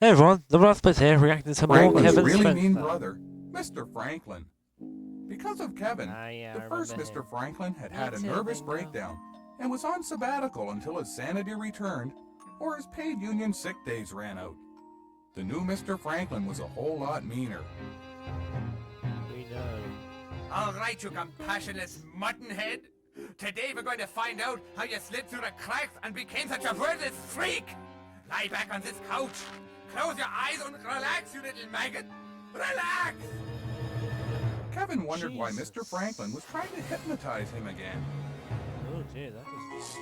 Hey everyone, the Raspberries here reacting to more Franklin's Kevin really Spencer. mean brother, Mr. Franklin. Because of Kevin, Ah, yeah, the I first remember Mr. him. Franklin had Me had a too, nervous Bingo. breakdown and was on sabbatical until his sanity returned or his paid union sick days ran out. The new Mr. Franklin was a whole lot meaner. We know. All right, you compassionless muttonhead. Today we're going to find out how you slid through the cracks and became such a worthless freak. Lie back on this couch. Close your eyes and relax, you little maggot. Relax! Kevin wondered why Jesus. Mr. Franklin was trying to hypnotize him again. Oh dear, that was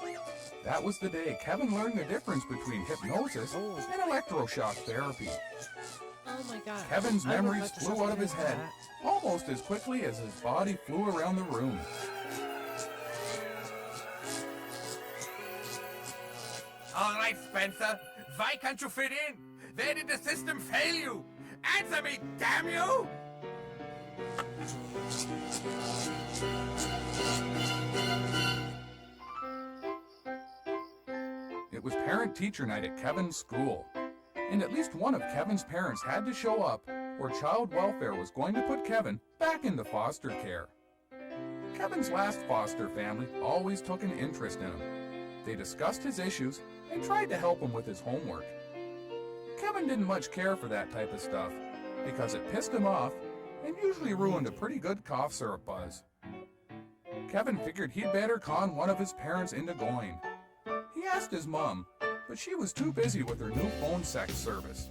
lovely. That was the day Kevin learned the difference between hypnosis and electroshock therapy. Oh my god. Kevin's I was memories about to flew say out of his head that. almost as quickly as his body flew around the room. All right, Spencer. Why can't you fit in? Where did the system fail you? Answer me, damn you! It was parent-teacher night at Kevin's school, and at least one of Kevin's parents had to show up, or child welfare was going to put Kevin back into foster care. Kevin's last foster family always took an interest in him. They discussed his issues and tried to help him with his homework. Kevin didn't much care for that type of stuff because it pissed him off and usually ruined a pretty good cough syrup buzz. Kevin figured he'd better con one of his parents into going. He asked his mom, but she was too busy with her new phone sex service.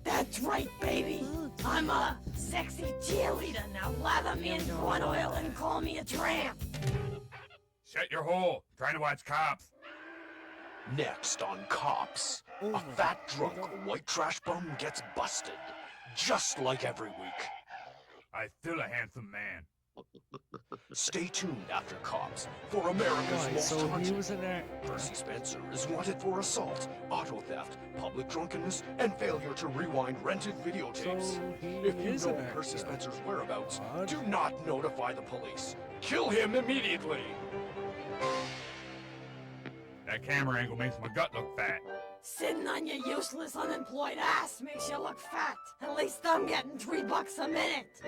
That's right, baby. I'm a sexy cheerleader. Now lather me in corn oil and call me a tramp. Shut your hole. Trying to watch cops. Next on Cops, a fat drunk white trash bum gets busted, just like every week. I'm still a handsome man. Stay tuned after Cops for America's Right, Most so he Haunted. was in there. Percy Spencer is wanted for assault, auto theft, public drunkenness, and failure to rewind rented videotapes. So he If you is know an Percy actor. Spencer's whereabouts, Odd. do not notify the police. Kill him immediately! That camera angle makes my gut look fat. Sitting on your useless unemployed ass makes you look fat. At least I'm getting $3 a minute.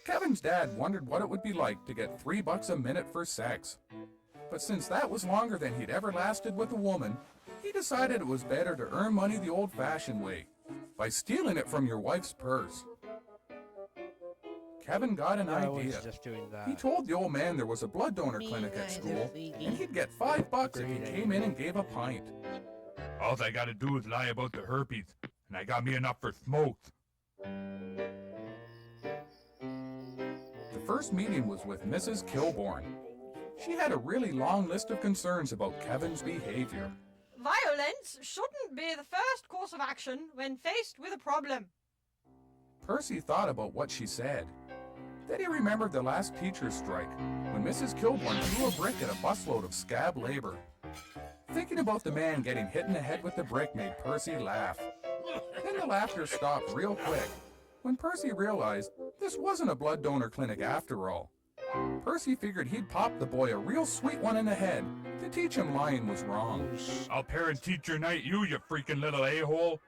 Kevin's dad wondered what it would be like to get $3 a minute for sex. But since that was longer than he'd ever lasted with a woman, he decided it was better to earn money the old-fashioned way, by stealing it from your wife's purse. Kevin got an I was idea. just doing that. He told the old man there was a blood donor clinic at school, and he'd get $5 if he came in and gave a pint. All I gotta do is lie about the herpes, and I got me enough for smokes. The first meeting was with Mrs. Kilborn. She had a really long list of concerns about Kevin's behavior. Violence shouldn't be the first course of action when faced with a problem. Percy thought about what she said. Then he remembered the last teacher's strike, when Mrs. Kilborn threw a brick at a busload of scab labor. Thinking about the man getting hit in the head with the brick made Percy laugh. Then the laughter stopped real quick, when Percy realized this wasn't a blood donor clinic after all. Percy figured he'd pop the boy a real sweet one in the head to teach him lying was wrong. I'll parent-teacher night you freaking little a-hole.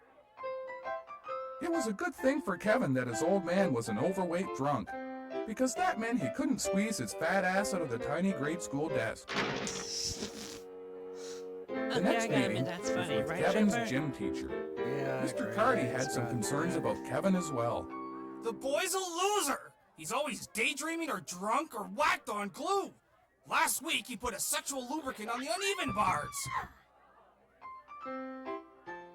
It was a good thing for Kevin that his old man was an overweight drunk, because that meant he couldn't squeeze his fat ass out of the tiny grade school desk. The next meeting that's was funny, with right, Kevin's Shepard? gym teacher. Yeah, I Mr. agree. Carty It's had some bad. concerns about Kevin as well. The boy's a loser! He's always daydreaming or drunk or whacked on glue! Last week he put a sexual lubricant on the uneven bars!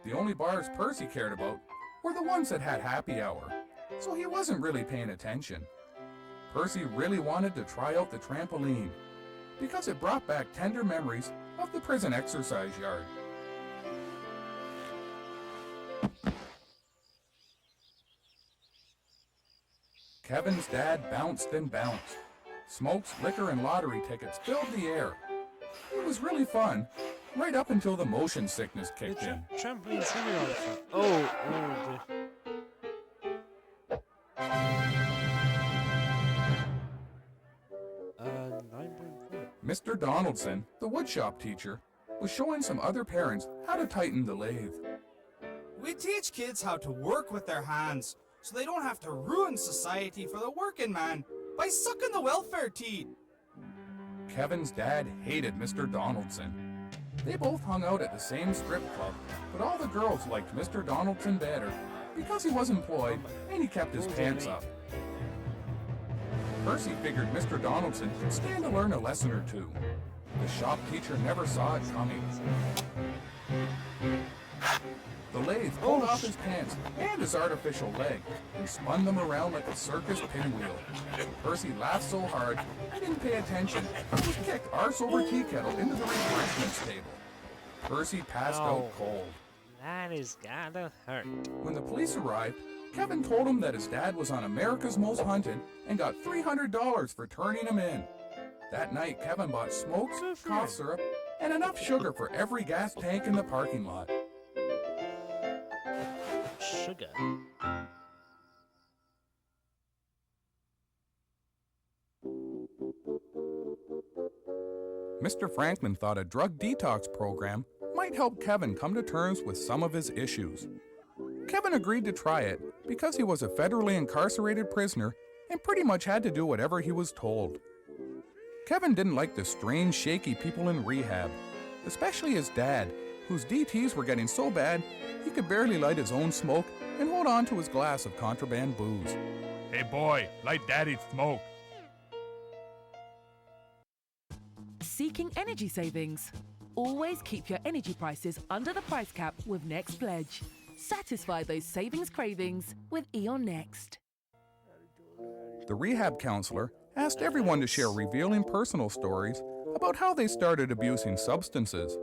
The only bars Percy cared about were the ones that had happy hour, so he wasn't really paying attention. Percy really wanted to try out the trampoline, because it brought back tender memories of the prison exercise yard. Kevin's dad bounced and bounced. Smokes, liquor, and lottery tickets filled the air. It was really fun, right up until the motion sickness The kicked in. trampoline simulator. Oh, dear. Uh, 9.4. Mr. Donaldson, the woodshop teacher, was showing some other parents how to tighten the lathe. We teach kids how to work with their hands so they don't have to ruin society for the working man by sucking the welfare teat. Kevin's dad hated Mr. Donaldson. They both hung out at the same strip club, but all the girls liked Mr. Donaldson better because he was employed and he kept his pants up. Percy figured Mr. Donaldson could stand to learn a lesson or two. The shop teacher never saw it coming. The lathe pulled off his pants and his artificial leg and spun them around like a circus pinwheel. Percy laughed so hard he didn't pay attention and was kicked arse over tea kettle into the refreshments table. Percy passed out cold. That is gotta hurt. When the police arrived, Kevin told him that his dad was on America's Most Hunted and got $300 for turning him in. That night, Kevin bought smokes, cough syrup, and enough sugar for every gas tank in the parking lot. Sugar. Mr. Franklin thought a drug detox program might help Kevin come to terms with some of his issues. Kevin agreed to try it because he was a federally incarcerated prisoner and pretty much had to do whatever he was told. Kevin didn't like the strange, shaky people in rehab, especially his dad, whose DTs were getting so bad he could barely light his own smoke and hold on to his glass of contraband booze. Hey boy, light daddy's smoke. Seeking energy savings? Always keep your energy prices under the price cap with Next Pledge. Satisfy those savings cravings with Eon Next. The rehab counselor asked everyone to share revealing personal stories about how they started abusing substances.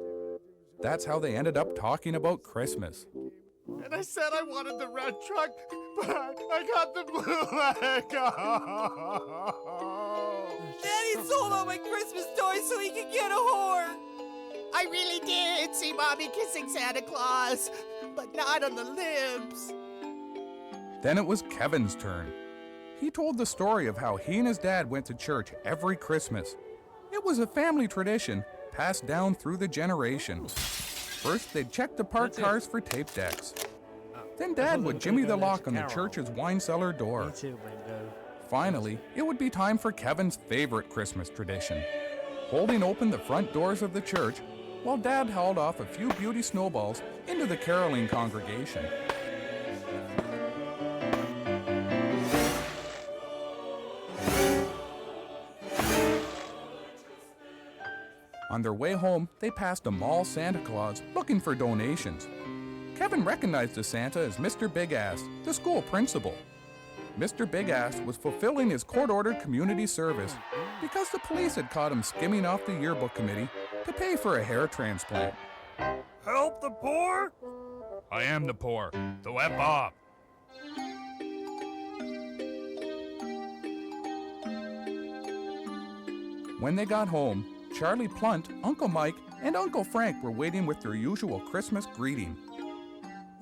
That's how they ended up talking about Christmas. And I said I wanted the red truck, but I got the blue leg. Daddy sold all my Christmas toys so he could get a whore. I really did see Mommy kissing Santa Claus, but not on the lips. Then it was Kevin's turn. He told the story of how he and his dad went to church every Christmas. It was a family tradition passed down through the generations. First, they'd check the parked cars for tape decks. Then Dad would jimmy the lock on the church's wine cellar door. Finally, it would be time for Kevin's favorite Christmas tradition, holding open the front doors of the church while Dad hauled off a few beauty snowballs into the caroling congregation. On their way home, they passed a mall Santa Claus looking for donations. Kevin recognized the Santa as Mr. Big Ass, the school principal. Mr. Big Ass was fulfilling his court-ordered community service because the police had caught him skimming off the yearbook committee to pay for a hair transplant. Help the poor? I am the poor, so F off. When they got home, Charlie Plunt, Uncle Mike, and Uncle Frank were waiting with their usual Christmas greeting.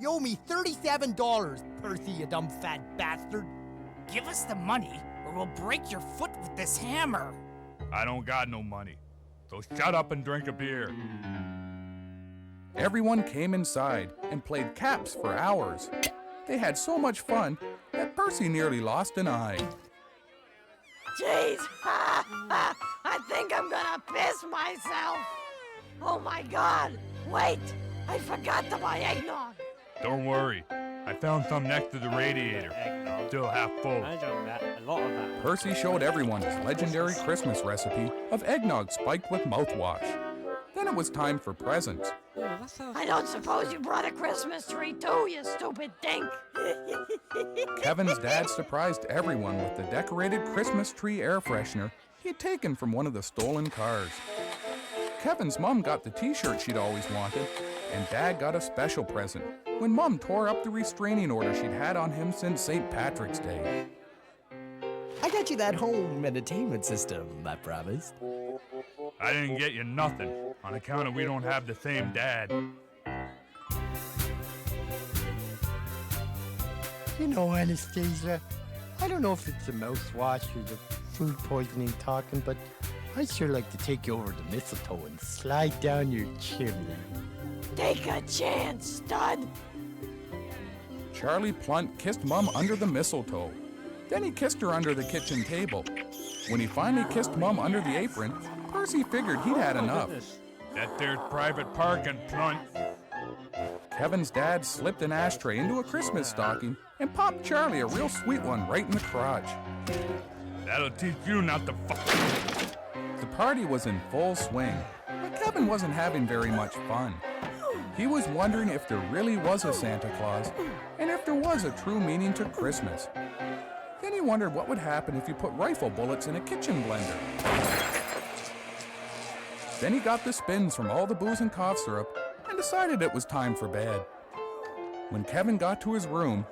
You owe me $37, Percy, you dumb fat bastard. Give us the money or we'll break your foot with this hammer. I don't got no money, so shut up and drink a beer. Everyone came inside and played caps for hours. They had so much fun that Percy nearly lost an eye. Jeez! I think I'm gonna piss myself! Oh my god! Wait! I forgot to buy eggnog! Don't worry, I found some next to the radiator. Eggnog. Still half full. I drank that, a lot of that. Percy showed everyone his legendary Christmas recipe of eggnog spiked with mouthwash. Then it was time for presents. Oh, that sounds I don't suppose you brought a Christmas tree too, you stupid dink! Kevin's dad surprised everyone with the decorated Christmas tree air freshener he'd taken from one of the stolen cars. Kevin's mom got the t-shirt she'd always wanted, and Dad got a special present when Mom tore up the restraining order she'd had on him since St. Patrick's Day. I got you that home entertainment system, I promised. I didn't get you nothing, on account of we don't have the same dad. You know, Anastasia, I don't know if it's the mouthwash or the food poisoning talking, but I'd sure like to take you over to mistletoe and slide down your chimney. Take a chance, stud! Charlie Plunt kissed Mum under the mistletoe. Then he kissed her under the kitchen table. When he finally kissed Mum under the apron, Percy figured he'd had enough. That there's private parking, Plunt. Kevin's dad slipped an ashtray into a Christmas stocking and popped Charlie a real sweet one right in the crotch. That'll teach you not to fuck. The party was in full swing, but Kevin wasn't having very much fun. He was wondering if there really was a Santa Claus, and if there was a true meaning to Christmas. Then he wondered what would happen if you put rifle bullets in a kitchen blender. Then he got the spins from all the booze and cough syrup and decided it was time for bed. When Kevin got to his room,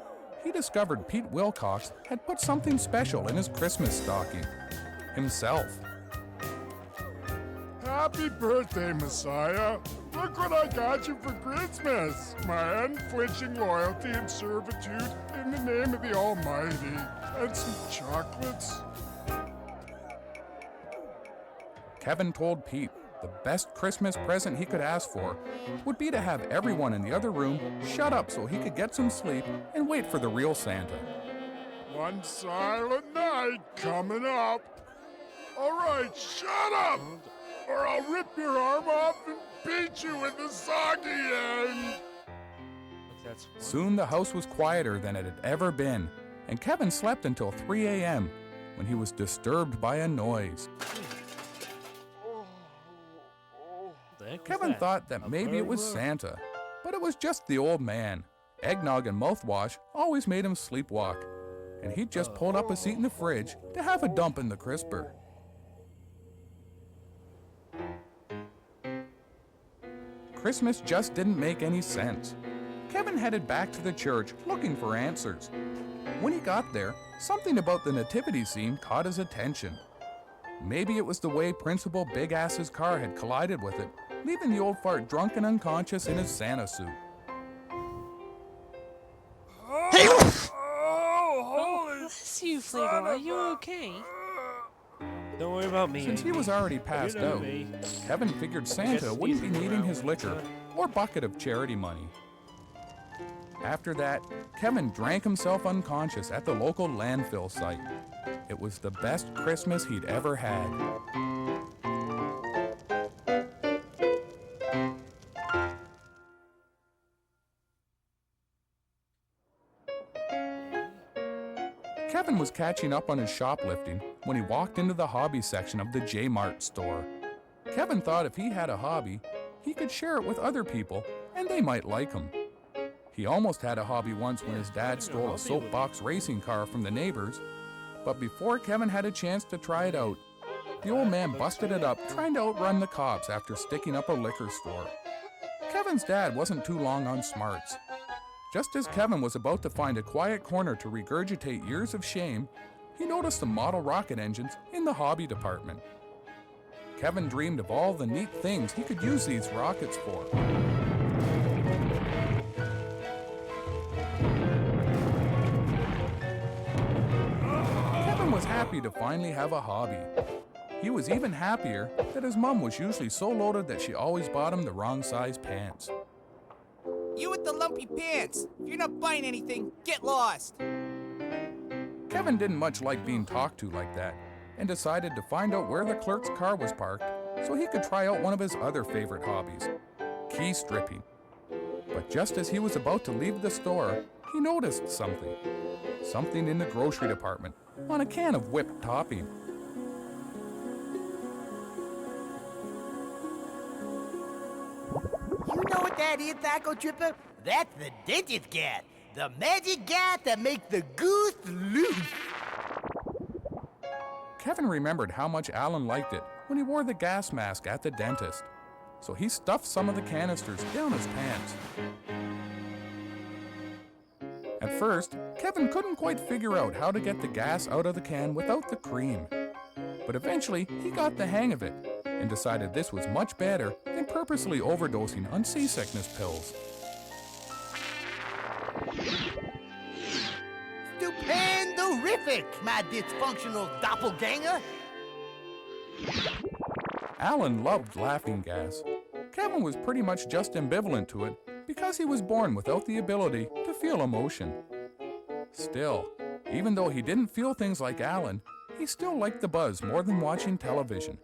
he discovered Pete Wilcox had put something special in his Christmas stocking. Himself. Happy birthday, Messiah. Look what I got you for Christmas. My unflinching loyalty and servitude in the name of the Almighty. And some chocolates. Kevin told Pete the best Christmas present he could ask for would be to have everyone in the other room shut up so he could get some sleep and wait for the real Santa. One silent night coming up. All right, shut up, or I'll rip your arm off and beat you with the soggy end. Soon the house was quieter than it had ever been, and Kevin slept until 3 a.m. when he was disturbed by a noise. Kevin thought that maybe it was Santa, but it was just the old man. Eggnog and mouthwash always made him sleepwalk, and he'd just pulled up a seat in the fridge to have a dump in the crisper. Christmas just didn't make any sense. Kevin headed back to the church looking for answers. When he got there, something about the nativity scene caught his attention. Maybe it was the way Principal Big Ass's car had collided with it, leaving the old fart drunk and unconscious in his Santa suit. Hey! Bless you, Flavor. Are you okay? Don't worry about me. Since he was already passed out, Kevin figured Santa wouldn't be needing his liquor or bucket of charity money. After that, Kevin drank himself unconscious at the local landfill site. It was the best Christmas he'd ever had. Kevin was catching up on his shoplifting when he walked into the hobby section of the J-Mart store. Kevin thought if he had a hobby, he could share it with other people and they might like him. He almost had a hobby once when his dad stole a soapbox racing car from the neighbors, but before Kevin had a chance to try it out, the old man busted it up trying to outrun the cops after sticking up a liquor store. Kevin's dad wasn't too long on smarts. Just as Kevin was about to find a quiet corner to regurgitate years of shame, he noticed some model rocket engines in the hobby department. Kevin dreamed of all the neat things he could use these rockets for. Kevin was happy to finally have a hobby. He was even happier that his mom was usually so loaded that she always bought him the wrong size pants. You with the lumpy pants. If you're not buying anything, get lost. Kevin didn't much like being talked to like that and decided to find out where the clerk's car was parked so he could try out one of his other favorite hobbies, key stripping. But just as he was about to leave the store, he noticed something. Something in the grocery department on a can of whipped topping. You know what that is, Taco Tripper? That's the dentist gas. The magic gas that makes the goose loose. Kevin remembered how much Alan liked it when he wore the gas mask at the dentist, so he stuffed some of the canisters down his pants. At first, Kevin couldn't quite figure out how to get the gas out of the can without the cream. But eventually, he got the hang of it and decided this was much better than purposely overdosing on seasickness pills. Stupendorific, my dysfunctional doppelganger. Alan loved laughing gas. Kevin was pretty much just ambivalent to it because he was born without the ability to feel emotion. Still, even though he didn't feel things like Alan, he still liked the buzz more than watching television,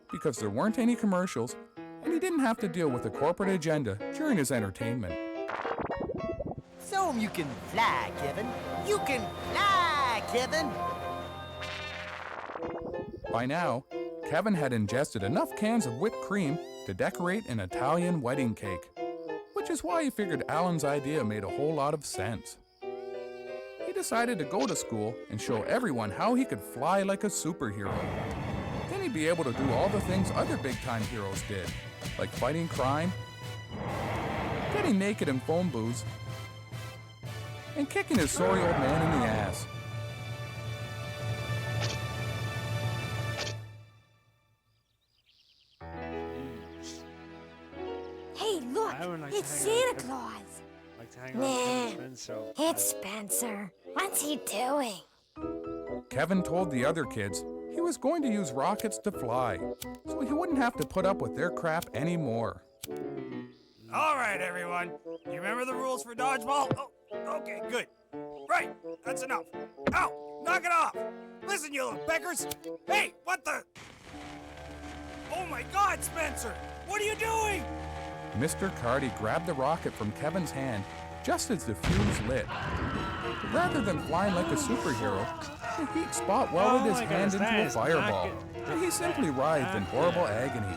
because there weren't any commercials, and he didn't have to deal with the corporate agenda during his entertainment. So you can fly, Kevin. You can fly, Kevin. By now, Kevin had ingested enough cans of whipped cream to decorate an Italian wedding cake, which is why he figured Alan's idea made a whole lot of sense. He decided to go to school and show everyone how he could fly like a superhero. Then he'd be able to do all the things other big-time heroes did, like fighting crime, getting naked in phone booths, and kicking his sorry old man in the ass. Hey, look! I would like It's to hang out Santa with Claus! Like to hang out with Nah, Spencer. it's Spencer. What's he doing? Kevin told the other kids he was going to use rockets to fly, so he wouldn't have to put up with their crap anymore. All right, everyone. You remember the rules for dodgeball? Oh, okay, good. Right, that's enough. Ow, knock it off. Listen, you little peckers. Hey, what the? Oh my God, Spencer, what are you doing? Mr. Carty grabbed the rocket from Kevin's hand just as the fuse lit. Rather than flying like a superhero, the heat spot welded his hand into a fireball, and he simply writhed in horrible agony.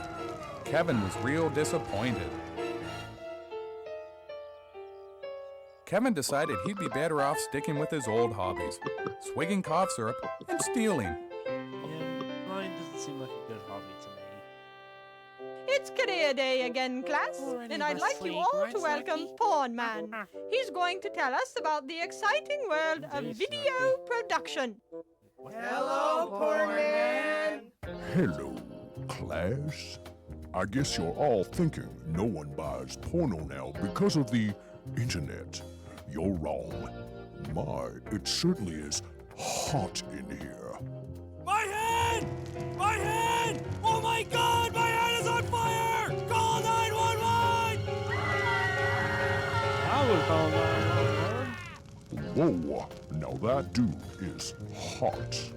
Kevin was real disappointed. Kevin decided he'd be better off sticking with his old hobbies, swigging cough syrup and stealing. Yeah, mine doesn't seem like a good hobby to me. It's career day again, class, Already and I'd like you asleep, all right, to welcome Saki? Porn Man. He's going to tell us about the exciting world of Indeed, video production. Hello, Porn Man. Hello, class. I guess you're all thinking no one buys porno now because of the internet. You're wrong. My, it certainly is hot in here. My hand! My hand! Oh my God, my hand is on fire! Call 911! I would call 911. Whoa, now that dude is hot.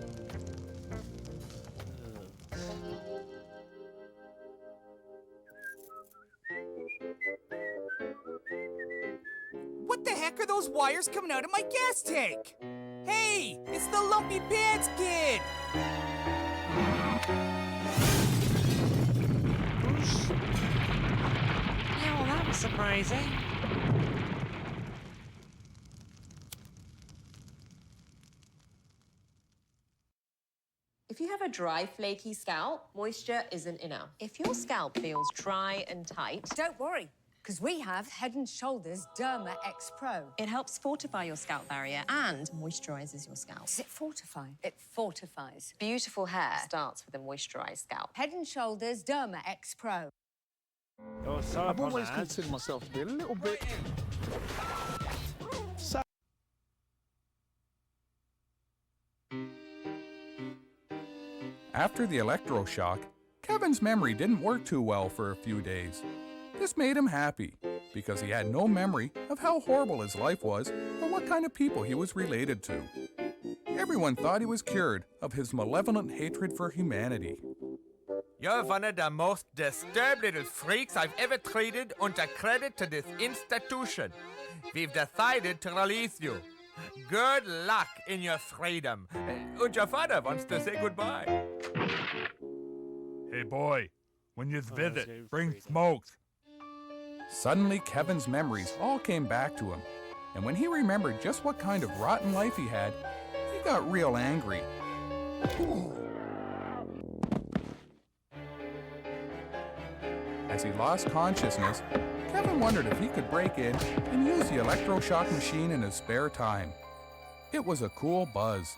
What the heck are those wires coming out of my gas tank? Hey, it's the Lumpy Pants Kid! Yeah, well, that was surprising. If you have a dry, flaky scalp, moisture isn't enough. If your scalp feels dry and tight, Don't worry, because we have Head & Shoulders Derma X Pro. it helps fortify your scalp barrier and moisturizes your scalp. Does it fortify? It fortifies. Beautiful hair starts with a moisturized scalp. Head & Shoulders Derma X Pro. Oh, sorry, I've always Ponad. considered myself to be a little bit. After the electroshock, Kevin's memory didn't work too well for a few days. This made him happy, because he had no memory of how horrible his life was or what kind of people he was related to. Everyone thought he was cured of his malevolent hatred for humanity. You're one of the most disturbed little freaks I've ever treated, and a credit to this institution. We've decided to release you. Good luck in your freedom. And your father wants to say goodbye. Hey, boy, when you that's visit, getting bring freaky. smokes. Suddenly, Kevin's memories all came back to him, and when he remembered just what kind of rotten life he had, he got real angry. As he lost consciousness, Kevin wondered if he could break in and use the electroshock machine in his spare time. It was a cool buzz.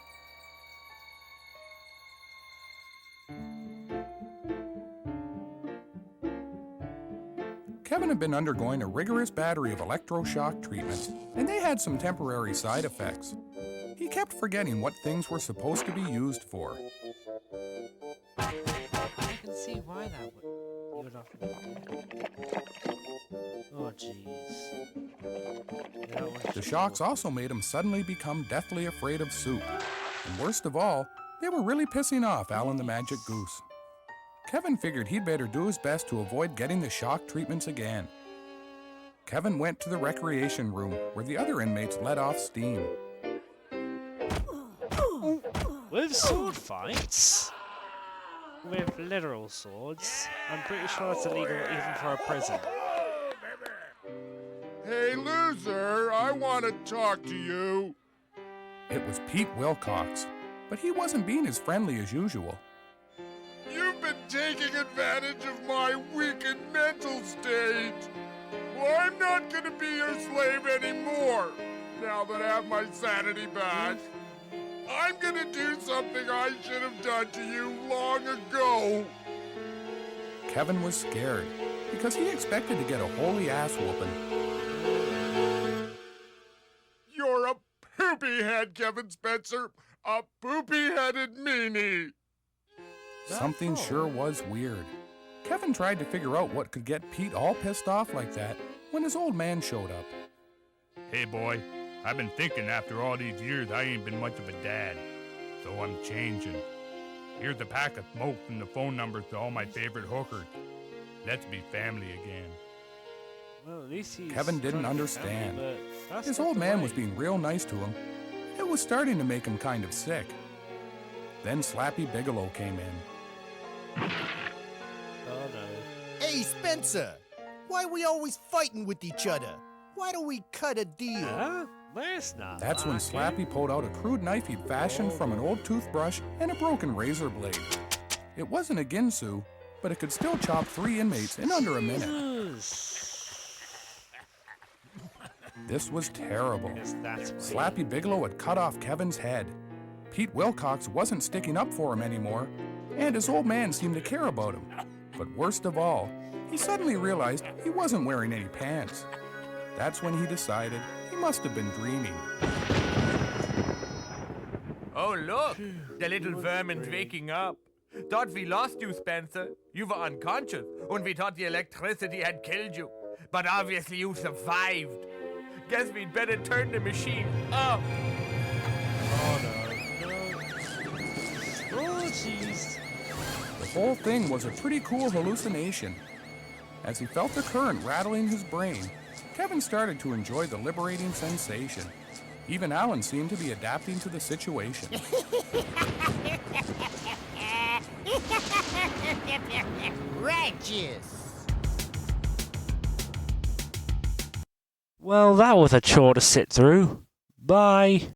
Kevin had been undergoing a rigorous battery of electroshock treatments, and they had some temporary side effects. He kept forgetting what things were supposed to be used for. I can see why that would. Oh, jeez. The shocks also made him suddenly become deathly afraid of soup. And worst of all, they were really pissing off Alan the Magic Goose. Kevin figured he'd better do his best to avoid getting the shock treatments again. Kevin went to the recreation room where the other inmates let off steam. With sword fights? With literal swords? I'm pretty sure it's illegal even for a prison. Hey, loser, I want to talk to you. It was Pete Wilcox, but he wasn't being as friendly as usual. You've been taking advantage of my weakened mental state. Well, I'm not going to be your slave anymore, now that I have my sanity back. I'm going to do something I should have done to you long ago. Kevin was scared because he expected to get a holy ass whooping. You're a poopy head, Kevin Spencer. A poopy-headed meanie. Something sure was weird. Kevin tried to figure out what could get Pete all pissed off like that when his old man showed up. Hey, boy, I've been thinking after all these years I ain't been much of a dad, so I'm changing. Here's a pack of smoke and the phone numbers to all my favorite hookers. Let's be family again. Well, at least he's Kevin didn't trying to be friendly, understand. but that's His not old the man way. was being real nice to him. It was starting to make him kind of sick. Then Slappy Bigelow came in. Oh no. Hey, Spencer! Why are we always fighting with each other? Why don't we cut a deal? Huh? There's not. That's when Slappy pulled out a crude knife he'd fashioned from an old toothbrush and a broken razor blade. It wasn't a Ginsu, but it could still chop 3 inmates in under a minute. This was terrible. Slappy Bigelow had cut off Kevin's head. Pete Wilcox wasn't sticking up for him anymore, and his old man seemed to care about him. But worst of all, he suddenly realized he wasn't wearing any pants. That's when he decided he must have been dreaming. Oh, look! The little vermin's waking up. Thought we lost you, Spencer. You were unconscious, and we thought the electricity had killed you. But obviously you survived. Guess we'd better turn the machine up. Oh no. Oh jeez. The whole thing was a pretty cool hallucination. As he felt the current rattling his brain, Kevin started to enjoy the liberating sensation. Even Alan seemed to be adapting to the situation. Righteous. Well, that was a chore to sit through. Bye.